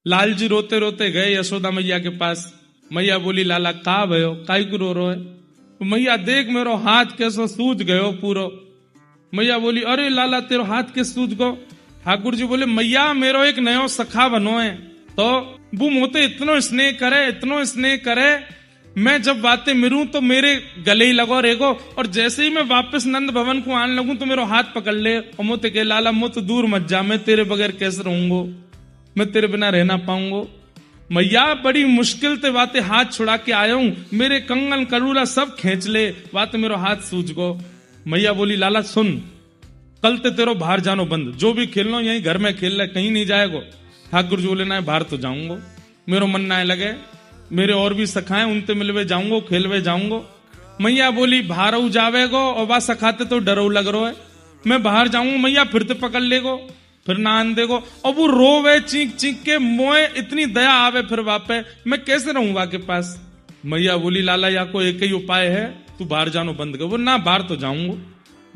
लाल जी रोते रोते गए यशोदा मैया के पास। मैया बोली लाला का भयो, काई को रो रो है? तो मैया देख मेरो हाथ कैसो सूज गयो पूरो। मैया बोली अरे लाला तेरो हाथ के सूज गो? ठाकुर जी बोले मैया मेरो एक नयो सखा बनो है, तो वो मोते इतनो स्नेह करे, मैं जब बातें मिरूं तो मेरे गले ही लगो रेगो, और जैसे ही मैं वापस नंद भवन को आने लगूं तो मेरा हाथ पकड़ ले और मोते के लाला मुझ दूर मत जा, मैं तेरे बगैर कैसे रहूंगो, मैं तेरे बिना रहना पाऊंगो। मैया बड़ी मुश्किल से बातें हाथ छुड़ा के आया हूं, मेरे कंगन करूला सब खींच ले, बातें मेरो हाथ सूझ गो। मैया बोली लाला सुन, कल ते तेरो बाहर जानो बंद, जो भी खेलनो यही घर में खेल ले, कहीं नहीं जाएगो। ठाकुर जी बोले ना बाहर तो जाऊंगो, मेरो मन ना लगे, मेरे और भी सखाएं उनते मिलवे जाऊंगो, खेलवे जाऊंगो। मैया बोली बाहर जावेगो और वह सखाते तो डरो लग रो है, मैं बाहर जाऊंगा मैया फिर ते पकड़ लेगो, फिर ना आन देगो, और वो रोवे चीख चीख के, मोए इतनी दया आवे फिर वापे, मैं कैसे रहूंगा के पास। मैया बोली लाला या को एक ही उपाय है, तू बाहर जानो बंद कर। वो ना बाहर तो जाऊंगो।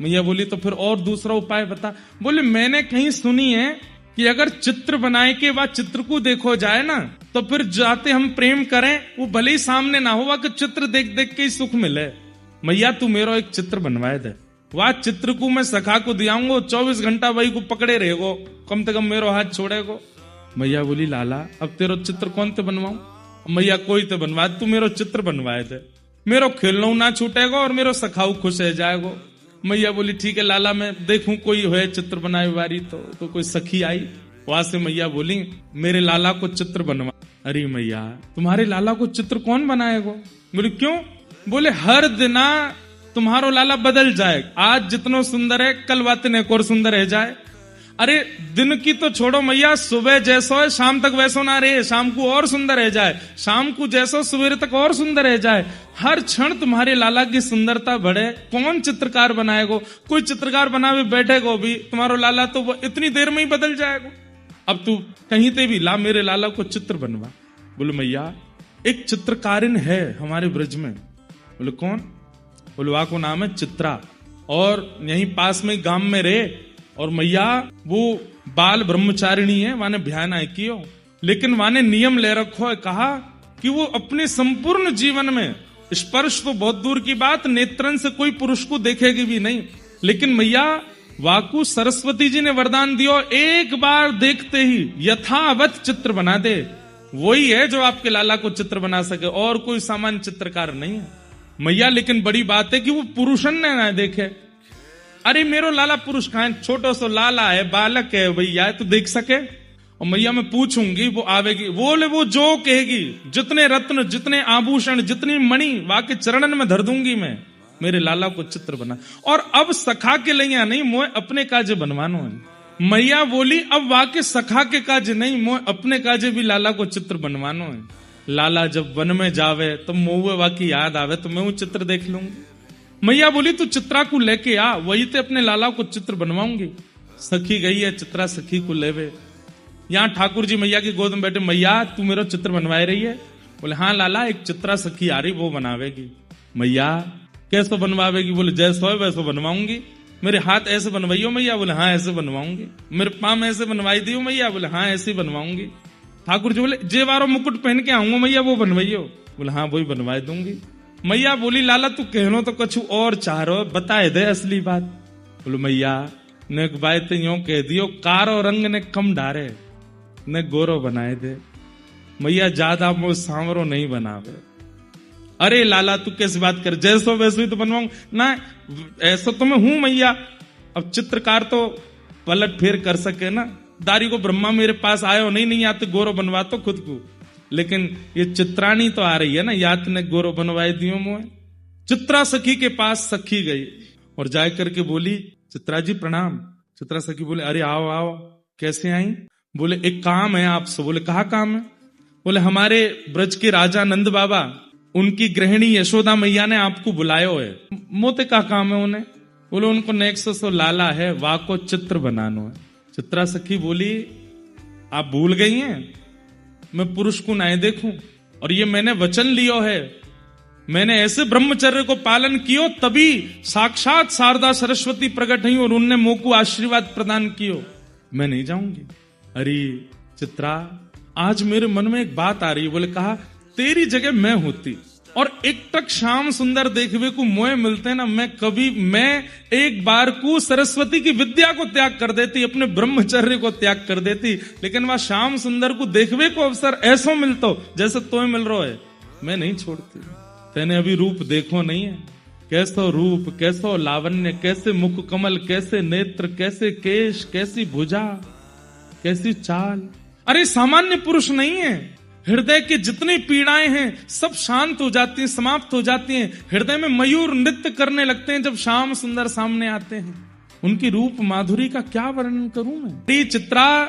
मैया बोली तो फिर और दूसरा उपाय बता। बोले मैंने कहीं सुनी है कि अगर चित्र बनाए के बाद चित्र को देखो जाए ना, तो फिर जाते हम प्रेम करें, वो भले ही सामने ना हुआ कि चित्र देख देख के ही सुख मिले। मैया तू मेरो एक चित्र बनवाए दे, वह चित्र को मैं सखा को दियाऊंगो, 24 घंटा वही को पकड़े रहेगो, कम से कम मेरो हाथ छोड़ेगो। मैया बोली लाला अब तेरो चित्र कौन ते बनवाऊं? मैया कोई ते बनवा, तू मेरो चित्र बनवाए दे, मेरो खेलना ना छूटेगो और मेरो सखाऊ खुश रह जाएगो। मैया बोली ठीक है लाला, मैं देखूं कोई है चित्र बनाए वारी, तो कोई सखी आई, वहां से मैया बोली मेरे लाला को चित्र बनवा। अरे मैया तुम्हारे लाला को चित्र कौन बनाएगो? बोले क्यों? बोले हर दिना तुम्हारो लाला बदल जाए, आज जितनो सुंदर है कल बातें एक और सुंदर रह जाए। अरे दिन की तो छोड़ो मैया, सुबह जैसो है शाम तक वैसो ना रहे, शाम को और सुंदर रह जाए, शाम को जैसो सवेरे तक और सुंदर रह जाए, हर क्षण तुम्हारे लाला की सुंदरता बढ़े। कौन चित्रकार बनाएगो? कोई चित्रकार बनावे बैठेगो भी, तुम्हारो लाला तो वो इतनी देर में ही बदल जाएगो। अब तू कहीं ते भी ला मेरे लाला को चित्र बनवा। बोले मैया एक चित्रकारिन है हमारे ब्रज में। बोले कौन? बोले वहां को नाम है चित्रा, और यहीं पास में गांव में रहे, और मैया वो बाल ब्रह्मचारिणी है, वाने भ्यान आए कियो, लेकिन वाने नियम ले रखो है, कहा कि वो अपने संपूर्ण जीवन में स्पर्श तो बहुत दूर की बात, नेत्रन से कोई पुरुष को देखेगी भी नहीं, लेकिन मैया वाकु सरस्वती जी ने वरदान दियो, एक बार देखते ही यथावत चित्र बना दे, वही है जो आपके लाला को चित्र बना सके, और कोई सामान्य चित्रकार नहीं है। मैया लेकिन बड़ी बात है कि वो पुरुषन ने ना देखे। अरे मेरो लाला पुरुष कहां, छोटो सो लाला है, बालक है भैया, तो देख सके। और मैया मैं पूछूंगी वो आवेगी, बोले वो जो कहेगी, जितने रत्न जितने आभूषण जितनी मणि वहां के चरणन में धर दूंगी मैं, मेरे लाला को चित्र बना। और अब सखा के लिया नहीं, मोए अपने काजे बनवानो है। मैया बोली अब वहां के सखा के काजे नहीं, मोए अपने काजे भी लाला को चित्र बनवानो है। लाला जब वन में जावे तो मोए वहां की याद आवे, तो मैं वो चित्र देख लूंगी। मैया बोली तू चित्रा को लेके आ, वही तो अपने लाला को चित्र बनवाऊंगी। सखी गई है, चित्रा सखी को लेवे। यहाँ ठाकुर जी मैया की गोद में बैठे, मैया तू मेरा चित्र बनवाए रही है? बोले हाँ लाला, एक चित्रा सखी आ रही, वो बनावेगी। मैया कैसे बनवावेगी? बोले जैसो है वैसो बनवाऊंगी। मेरे हाथ ऐसे बनवाइयो मैया? बोले हाँ ऐसे बनवाऊंगी। मेरे पाँव ऐसे बनवाई दियो मैया? बोले हाँ ऐसे बनवाऊंगी। ठाकुर जी बोले जे वारो मुकुट पहन के आऊंगा मैया, वो बनवाइयो? बोले हाँ वही बनवाई दूंगी। मैया बोली लाला तू कहनो तो कछु और चाह रहो, बताए दे असली बात। बोलो मैया ने एक बात यो कह दियो, कारो रंग ने कम डारे ने गोरो बनाए दे, मैया ज्यादा मो सांवरो नहीं बनावे। अरे लाला तू कैसी बात कर, जैसो वैसो ही तो बनवाऊं ना, ऐसा तो मैं हूं मैया। अब चित्रकार तो पलट फेर कर सके ना, दारी को ब्रह्मा मेरे पास आयो नहीं आते गोरो बनवा तो खुद को, लेकिन ये चित्राणी तो आ रही है ना, याद ने गोरो बनवाए दियो मोए। चित्रा सखी के पास सखी गई और जाए करके बोली चित्रा जी प्रणाम। चित्रा सखी बोले अरे आओ आओ, कैसे आई? बोले एक काम है आपसे। बोले कहा काम है? बोले हमारे ब्रज के राजा नंद बाबा, उनकी गृहिणी यशोदा मैया ने आपको बुलायो है। मोते का काम है उन्हें? बोले उनको नेक्स्ट सो लाला है, वाह को चित्र बनानो है। चित्रा सखी बोली आप भूल गई हैं, मैं पुरुष को नहीं देखूं, और ये मैंने वचन लियो है, मैंने ऐसे ब्रह्मचर्य को पालन कियो तभी साक्षात शारदा सरस्वती प्रकट हुई और उनने मोह को आशीर्वाद प्रदान कियो, मैं नहीं जाऊंगी। अरे चित्रा आज मेरे मन में एक बात आ रही है। बोले कहा तेरी जगह मैं होती और एक टक श्याम सुंदर देखवे को मोह मिलते ना, मैं एक बार को सरस्वती की विद्या को त्याग कर देती, अपने ब्रह्मचर्य को त्याग कर देती, लेकिन वह श्याम सुंदर को देखवे को अवसर ऐसा मिलता जैसे तो मिल रहा है, मैं नहीं छोड़ती। तेने अभी रूप देखो नहीं है, कैसो रूप, कैसो लावण्य, कैसे मुख कमल, कैसे नेत्र, कैसे केश, कैसी भुजा, कैसी चाल। अरे सामान्य पुरुष नहीं है। हृदय की जितनी पीड़ाएं हैं सब शांत हो जाती हैं, समाप्त हो जाती हैं। हृदय में मयूर नृत्य करने लगते हैं जब श्याम सुंदर सामने आते हैं। उनकी रूप माधुरी का क्या वर्णन करूं मैं। चित्रा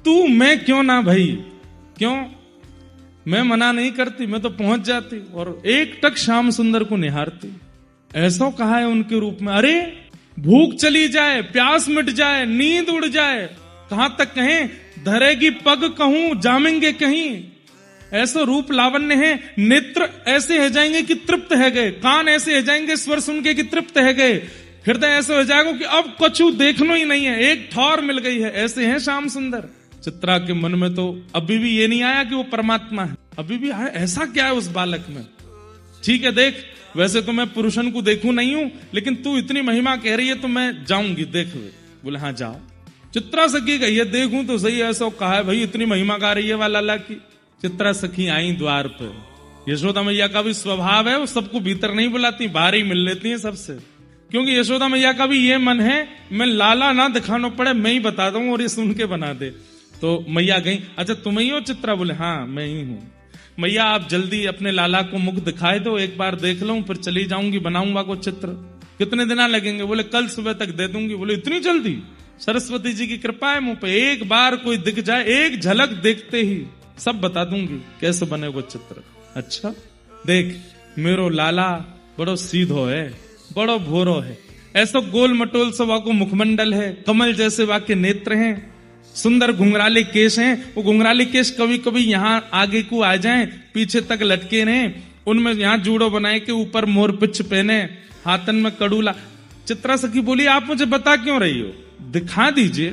तू मैं क्यों ना भाई, क्यों मैं मना नहीं करती, मैं तो पहुंच जाती और एक टक श्याम सुंदर को निहारती। ऐसा कहा है उनके रूप में। अरे भूख चली जाए, प्यास मिट जाए, नींद उड़ जाए, कहां तक कहें धरेगी पग कहूं जामेंगे कहीं। ऐसा रूप लावण्य है। नेत्र ऐसे हो जाएंगे कि तृप्त है गए, कान ऐसे हो जाएंगे स्वर सुन के कि तृप्त है गए, हृदय ऐसे हो जाएगा कि अब कछु देखना ही नहीं है, एक ठौर मिल गई है। ऐसे हैं श्याम सुंदर। चित्रा के मन में तो अभी भी ये नहीं आया कि वो परमात्मा है, अभी भी आया ऐसा क्या है उस बालक में। ठीक है देख, वैसे तो मैं पुरुषन को देखूं नहीं हूं, लेकिन तू इतनी महिमा कह रही है तो मैं जाऊंगी देख। बोले हाँ जाओ। चित्रा सखी कही है देखूं तो सही, ऐसा कहा है भाई, इतनी महिमा गा रही है वाला लाला की। चित्रा सखी आई द्वार पर। यशोदा मैया का भी स्वभाव है, वो सबको भीतर नहीं बुलाती, बाहर ही मिल लेती है सबसे, क्योंकि यशोदा मैया का भी ये मन है मैं लाला ना दिखाना पड़े, मैं ही बता दूं और ये सुन के बना दे। तो मैया गई, अच्छा तुम ही हो चित्रा? बोले हाँ मैं ही हूं। मैया आप जल्दी अपने लाला को मुख दिखाए दो, एक बार देख लूं फिर चली जाऊंगी, बनाऊंगा को चित्र। कितने दिन लगेंगे? बोले कल सुबह तक दे दूंगी। बोले इतनी जल्दी? सरस्वती जी की कृपा है मुंह पे, एक बार कोई दिख जाए, एक झलक देखते ही सब बता दूंगी कैसे बने वो चित्र। अच्छा देख मेरो लाला बड़ो सीधो है, बड़ो भोरो है, ऐसा गोल मटोल सा वाको मुखमंडल है, कमल जैसे वाके नेत्र हैं, सुंदर घुंघराले केश हैं। वो घुंघराले केश कभी कभी यहाँ आगे को आ जाएं, पीछे तक लटके रहे, उनमें यहाँ जूड़ो बनाए के ऊपर मोर पिछ पहने, हाथन में कड़ूला। चित्रा सखी बोली आप मुझे बता क्यों रही हो, दिखा दीजिए,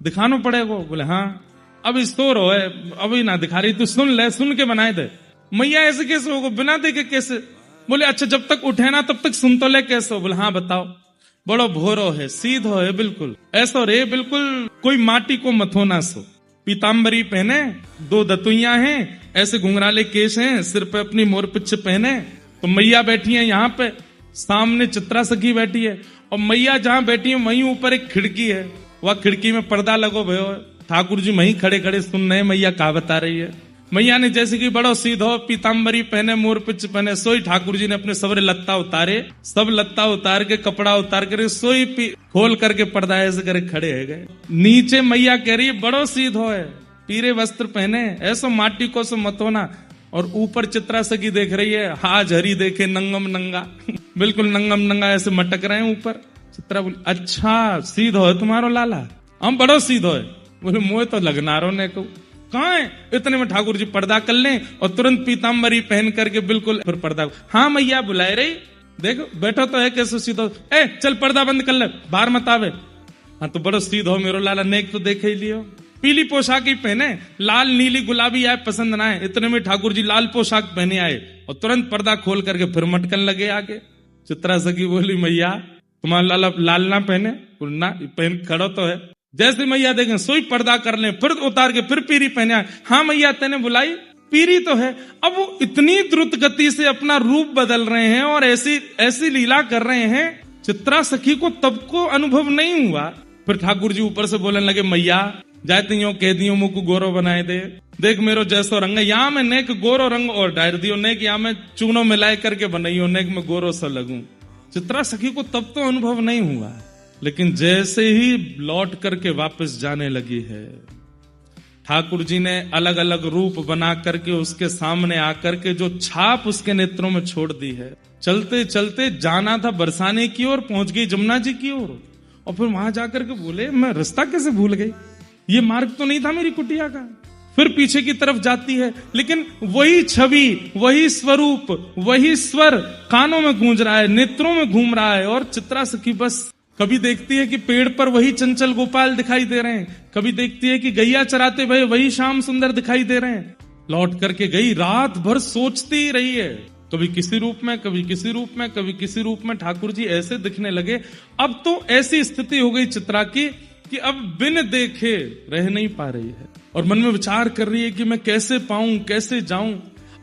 दिखाना पड़ेगा। बोले हाँ अभी स्टोर हो है, अभी ना दिखा रही, तू सुन ले, सुन के बनाए दे। मैया ऐसे कैसे होगा, बिना देखे कैसे? बोले अच्छा जब तक उठे ना तब तक सुन तो ले, कैसे हो? बोले हाँ बताओ। बड़ो भोरो है, सीधो है बिल्कुल, ऐसा रे बिल्कुल कोई माटी को मथोना सो, पीताम्बरी पहने, दो दतुइया हैं, ऐसे घुंघराले केश हैं, सिर पे अपनी मोर पिछ पहने। तो मैया बैठी है यहाँ पे, सामने चित्रा सखी बैठी है, और मैया जहां बैठी है वहीं ऊपर एक खिड़की है, वह खिड़की में पर्दा लगो भयो। ठाकुर जी वहीं खड़े खड़े सुन रहे मैया का बता रही है। मैया ने जैसे कि बड़ो सीधो पीताम्बरी पहने, मोर पिच पहने, सोई ठाकुर जी ने अपने सबरे लत्ता उतारे, सब लत्ता उतार के कपड़ा उतार कर सोई खोल करके पर्दा ऐसे करे खड़े है गए। नीचे मैया कह रही है बड़ो सीधो है, पीरे वस्त्र पहने, ऐसो माटी को सो मतोना। और ऊपर चित्रा सखी देख रही है, हाज हरी देखे नंगम नंगा बिल्कुल नंगम नंगा ऐसे मटक रहे हैं ऊपर। चित्रा बोली अच्छा सीधो है तुम्हारो लाला? हम बड़ो सीधो है। बोले मोह तो लगनारो ने को कहाँ है? इतने में ठाकुर जी पर्दा कर लें और तुरंत पीताम्बरी पहन करके बिल्कुल फिर पर्दा। हाँ मैया बुलाए रही, देखो बैठो तो है कैसे सीधो, ए चल पर्दा बंद कर ले, बाहर मत आवे। हाँ तो बड़ो सीधो मेरो लाला, नेक तो देखे ही लियो, पीली पोशाक ही पहने, लाल नीली गुलाबी आए पसंद ना आए। इतने में ठाकुर जी लाल पोशाक पहने आए और तुरंत पर्दा खोल करके फिर मटकन लगे आगे। चित्रा सखी बोली मैया तुम्हारा लाला लाल ना पहने? ना पहन खड़ो तो है। जैसे मैया देखें सोई पर्दा कर ले, फिर उतार के फिर पीरी पहने आए। हाँ मैया तेने बुलाई, पीरी तो है। अब वो इतनी द्रुत गति से अपना रूप बदल रहे हैं और ऐसी ऐसी लीला कर रहे हैं, चित्रा सखी को तब को अनुभव नहीं हुआ। फिर ठाकुर जी ऊपर से बोलने लगे मैया जाते यो कह दियो मुख गोरो बनाए दे, देख मेरो जैसो रंग, यहाँ में नेक गोरो रंग और डायर दियो, नेक यहाँ में चूनो मिलाए करके बनाइयो, नेक में गोरो सा लगूं। चित्रा सखी को तब तो अनुभव नहीं हुआ, लेकिन जैसे ही लौट करके वापस जाने लगी है, ठाकुर जी ने अलग अलग रूप बना करके उसके सामने आकर के जो छाप उसके नेत्रों में छोड़ दी है। चलते चलते जाना था बरसाने की ओर, पहुंच गई जमुना जी की ओर, और फिर वहां जाकर के बोले मैं रास्ता कैसे भूल गई, ये मार्ग तो नहीं था मेरी कुटिया का। फिर पीछे की तरफ जाती है, लेकिन वही छवि, वही स्वरूप, वही स्वर कानों में गूंज रहा है, नेत्रों में घूम रहा है, और चित्रा सखी बस कभी देखती है कि पेड़ पर वही चंचल गोपाल दिखाई दे रहे हैं, कभी देखती है कि गैया चराते भये वही श्याम सुंदर दिखाई दे रहे हैं। लौट करके गई, रात भर सोचती ही रही है, कभी किसी रूप में, कभी किसी रूप में, कभी किसी रूप में ठाकुर जी ऐसे दिखने लगे। अब तो ऐसी स्थिति हो गई चित्रा की कि अब बिन देखे रह नहीं पा रही है और मन में विचार कर रही है कि मैं कैसे पाऊं, कैसे जाऊं।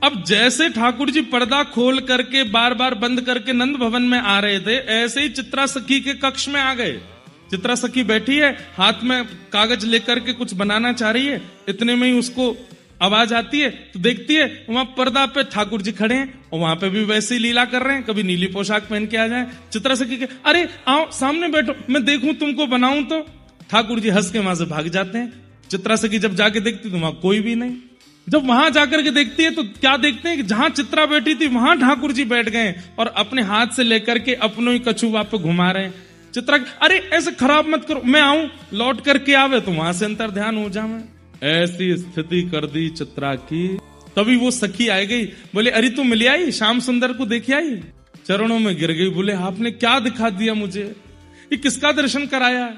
अब जैसे ठाकुर जी पर्दा खोल करके बार बार बंद करके नंद भवन में आ रहे थे, ऐसे ही चित्रा सखी के कक्ष में आ गए। चित्रा सखी बैठी है, हाथ में कागज लेकर के कुछ बनाना चाह रही है। इतने में ही उसको आवाज आती है तो देखती है वहां पर्दा पे ठाकुर जी खड़े हैं और वहां पे भी वैसे ही लीला कर रहे हैं। कभी नीली पोशाक पहन के आ जाए, चित्रा सखी के अरे आओ सामने बैठो, मैं देखूं तुमको बनाऊं तो। ठाकुर जी हंस के वहां से भाग जाते हैं। चित्रा सखी जब जाके देखती तो वहां कोई भी नहीं। जब वहां जाकर के देखती है तो क्या देखते हैं कि जहां चित्रा बैठी थी वहां ठाकुर जी बैठ गए और अपने हाथ से लेकर के अपनों ही कछुआ पे घुमा रहे हैं। चित्रा अरे ऐसे खराब मत करो, मैं आऊं, लौट करके आवे तो वहां से अंतर ध्यान हो जावे। ऐसी स्थिति कर दी चित्रा की। तभी वो सखी आ गई, बोले अरे तू मिल आई, श्याम सुंदर को देख आई। चरणों में गिर गई, बोले आपने क्या दिखा दिया मुझे, ये किसका दर्शन कराया।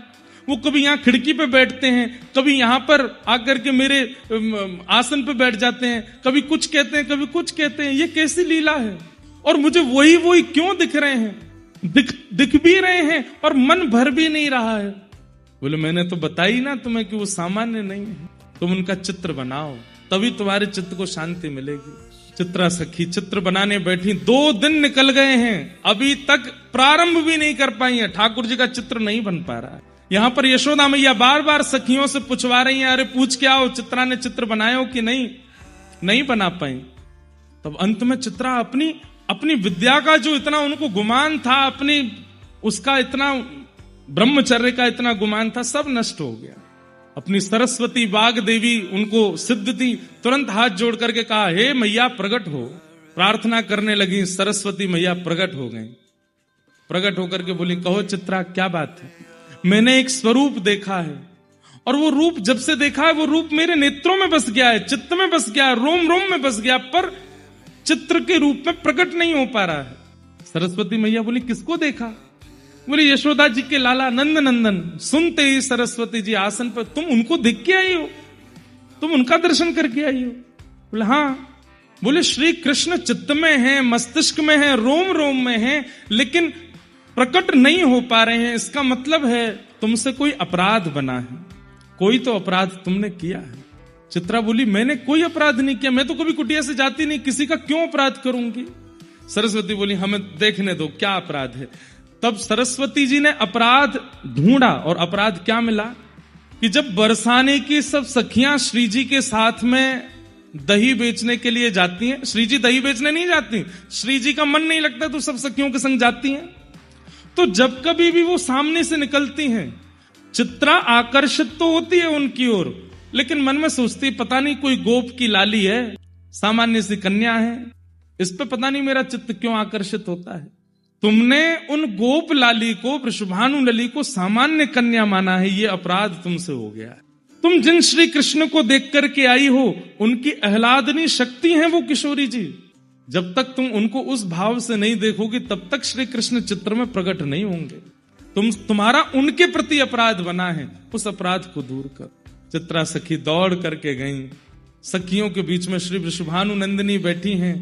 वो कभी यहाँ खिड़की पे बैठते हैं, कभी यहाँ पर आकर के मेरे आसन पे बैठ जाते हैं, कभी कुछ कहते हैं, कभी कुछ कहते हैं, ये कैसी लीला है। और मुझे वही वही क्यों दिख रहे हैं, दिख भी रहे हैं और मन भर भी नहीं रहा है। बोले मैंने तो बताई ना तुम्हें कि वो सामान्य नहीं है, तुम उनका चित्र बनाओ तभी तुम्हारे चित्त को शांति मिलेगी। चित्रा सखी चित्र बनाने बैठी, 2 दिन निकल गए हैं, अभी तक प्रारंभ भी नहीं कर पाई है, ठाकुर जी का चित्र नहीं बन पा रहा है। यहां पर यशोदा मैया बार बार सखियों से पूछवा रही हैं, अरे पूछ के आओ चित्रा ने चित्र बनाया हो कि नहीं बना पाई। तब अंत में चित्रा अपनी विद्या का जो इतना उनको गुमान था, अपनी उसका इतना ब्रह्मचर्य का इतना गुमान था, सब नष्ट हो गया। अपनी सरस्वती बाग देवी उनको सिद्ध थी, तुरंत हाथ जोड़ करके कहा हे मैया प्रकट हो। प्रार्थना करने लगी, सरस्वती मैया प्रकट हो गई। प्रकट होकर के बोली कहो चित्रा क्या बात है। मैंने एक स्वरूप देखा है और वो रूप जब से देखा है वो रूप मेरे नेत्रों में बस गया है, चित्त में बस गया है, रोम रोम में बस गया, पर चित्र के रूप में प्रकट नहीं हो पा रहा है। सरस्वती मैया बोली किसको देखा। बोली यशोदा जी के लाला नंद नंदन। सुनते ही सरस्वती जी आसन पर, तुम उनको देख के आई हो, तुम उनका दर्शन करके आई हो। बोले हाँ। बोले श्री कृष्ण चित्त में है, मस्तिष्क में है, रोम रोम में है, लेकिन प्रकट नहीं हो पा रहे हैं। इसका मतलब है तुमसे कोई अपराध बना है, कोई तो अपराध तुमने किया है। चित्रा बोली मैंने कोई अपराध नहीं किया, मैं तो कभी कुटिया से जाती नहीं, किसी का क्यों अपराध करूंगी। सरस्वती बोली हमें देखने दो क्या अपराध है। तब सरस्वती जी ने अपराध ढूंढा और अपराध क्या मिला कि जब बरसाने की सब सखियां श्री जी के साथ में दही बेचने के लिए जाती हैं, श्री जी दही बेचने नहीं जाती, श्री जी का मन नहीं लगता तो सब सखियों के संग जाती हैं। तो जब कभी भी वो सामने से निकलती हैं, चित्रा आकर्षित तो होती है उनकी ओर, लेकिन मन में सोचती पता नहीं कोई गोप की लाली है, सामान्य सी कन्या है, इस पे पता नहीं मेरा चित्त क्यों आकर्षित होता है। तुमने उन गोप लाली को, वृषभानु लली को सामान्य कन्या माना है, ये अपराध तुमसे हो गया है। तुम जिन श्री कृष्ण को देख करके आई हो, उनकी आह्लादनी शक्ति है वो किशोरी जी। जब तक तुम उनको उस भाव से नहीं देखोगे तब तक श्री कृष्ण चित्र में प्रकट नहीं होंगे। तुम्हारा उनके प्रति अपराध बना है, उस अपराध को दूर कर। चित्रा सखी दौड़ करके गई, सखियों के बीच में श्री वृषभानु नंदिनी बैठी हैं,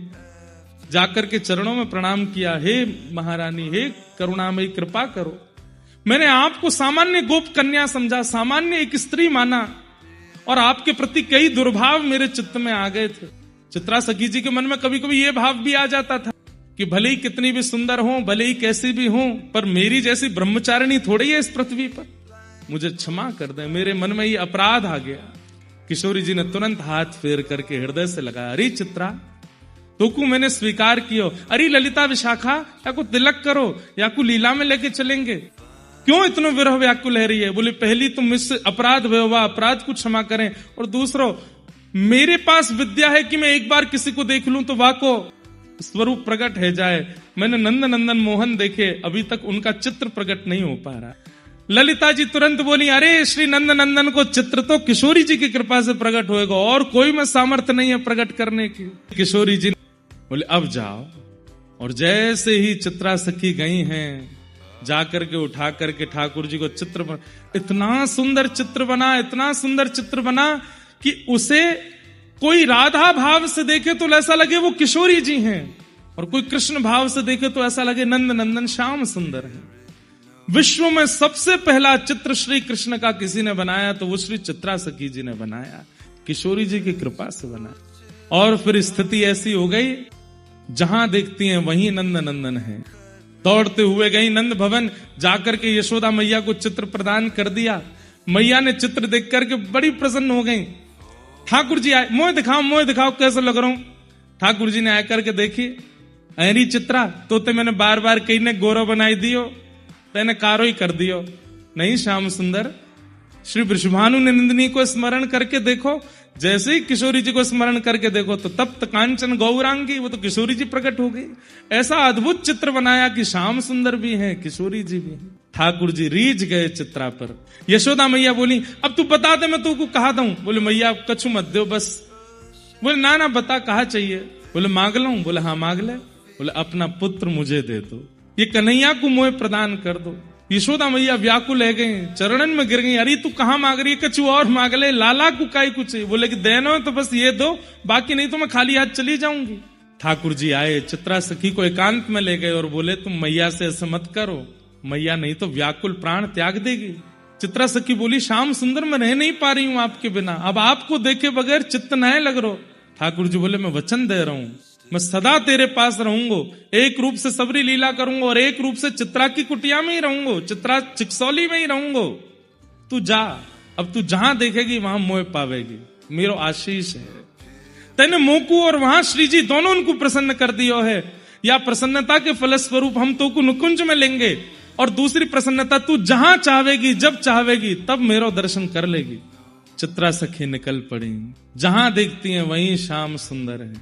जाकर के चरणों में प्रणाम किया, हे महारानी, हे करुणामयी कृपा करो, मैंने आपको सामान्य गोप कन्या समझा, सामान्य एक स्त्री माना और आपके प्रति कई दुर्भाव मेरे चित्त में आ गए थे। चित्रा सखी जी के मन में कभी कभी ये भाव भी आ जाता था कि भले ही कितनी भी सुंदर हो, भले ही कैसी भी हो, पर मेरी जैसी ब्रह्मचारिणी थोड़ी है इस पृथ्वी पर, मुझे क्षमा कर दे, मेरे मन में ये अपराध आ गया। किशोरी जी ने तुरंत हाथ फेर करके हृदय से लगाया, अरे चित्रा तोकू मैंने स्वीकार कियो, अरे ललिता विशाखा या को तिलक करो या को लीला में लेके चलेंगे, क्यों इतना विरह व्याकुल है रही है। बोले पहली तुम इस अपराध हुआ, अपराध को क्षमा करें, और दूसरों मेरे पास विद्या है कि मैं एक बार किसी को देख लूं तो वाको स्वरूप प्रकट है जाए। मैंने नंद नंदन मोहन देखे, अभी तक उनका चित्र प्रकट नहीं हो पा रहा। ललिता जी तुरंत बोली, अरे श्री नंद नंदन को चित्र तो किशोरी जी की कृपा से प्रकट होएगा, और कोई में सामर्थ्य नहीं है प्रकट करने की। किशोरी जी बोले अब जाओ। और जैसे ही चित्रा सखी गई हैं, जाकर के उठा करके ठाकुर जी को चित्र बना, इतना सुंदर चित्र बना, इतना सुंदर चित्र बना कि उसे कोई राधा भाव से देखे तो ऐसा लगे वो किशोरी जी हैं, और कोई कृष्ण भाव से देखे तो ऐसा लगे नंद नंदन श्याम सुंदर है। विश्व में सबसे पहला चित्र श्री कृष्ण का किसी ने बनाया तो वो श्री चित्रा सखी जी ने बनाया, किशोरी जी की कृपा से बनाया। और फिर स्थिति ऐसी हो गई, जहां देखती हैं वहीं नंद नंदन है। दौड़ते हुए गई नंद भवन, जाकर के यशोदा मैया को चित्र प्रदान कर दिया। मैया ने चित्र देख करके बड़ी प्रसन्न हो गई। ठाकुर जी आए, मोह दिखाओ कैसे लग रहा हूं। ठाकुर जी ने आकर के देखी, अरी चित्रा तो ते मैंने बार बार कहीं ने गौरव बनाई दियो, तेने कारो ही कर दियो। नहीं श्याम सुंदर, श्री वृषभानु नंदिनी को स्मरण करके देखो, जैसे ही किशोरी जी को स्मरण करके देखो तो तप्त कांचन गौरांगी, वो तो किशोरी जी प्रकट हो गई। ऐसा अद्भुत चित्र बनाया कि श्याम सुंदर भी है, किशोरी जी भी है। ठाकुर जी रीझ गए चित्रा पर। यशोदा मैया बोली, अब तू बता दे, मैं तुमको कहा दूं। बोले मैया कछु मत दो बस। बोले ना बता, कहा चाहिए। बोले मांग लूं। बोले हाँ मांग ले। बोले अपना पुत्र मुझे दे दो, ये कन्हैया को मोह प्रदान कर दो। यशोदा मैया व्याकुल है गई, चरणन में गिर गई। अरे तू कहां मांग रही है, कछु और मांग ले, लाला को काई कुछ। बोले कि देना तो बस ये दो, बाकी नहीं तो मैं खाली हाथ चली जाऊंगी। ठाकुर जी आए, चित्रा सखी को एकांत में ले गए और बोले तुम मैया से ऐसे मत करो, मैया नहीं तो व्याकुल प्राण त्याग देगी। चित्रा सखी बोली, श्याम सुंदर मैं रह नहीं पा रही हूं आपके बिना, अब आपको देखे बगैर चित्त नए लग रहा। ठाकुर जी बोले, मैं वचन दे रहा हूं, मैं सदा तेरे पास रहूंगा, एक रूप से सबरी लीला करूंगा और एक रूप से चित्रा की कुटिया में ही रहूंगा, चित्रा चिकसौली में ही रहूंगा। तू जा, अब तू जहां देखेगी वहां मोह पावेगी, मेरो आशीष है। तेने मोकू और वहां श्री जी दोनों उनको प्रसन्न कर दियो है। या प्रसन्नता के फलस्वरूप हम तो को नुकुंज में लेंगे, और दूसरी प्रसन्नता तू जहां चाहेगी जब चाहेगी तब मेरो दर्शन कर लेगी। चित्रा सखी निकल पड़ी, जहां देखती हैं वहीं श्याम सुंदर है।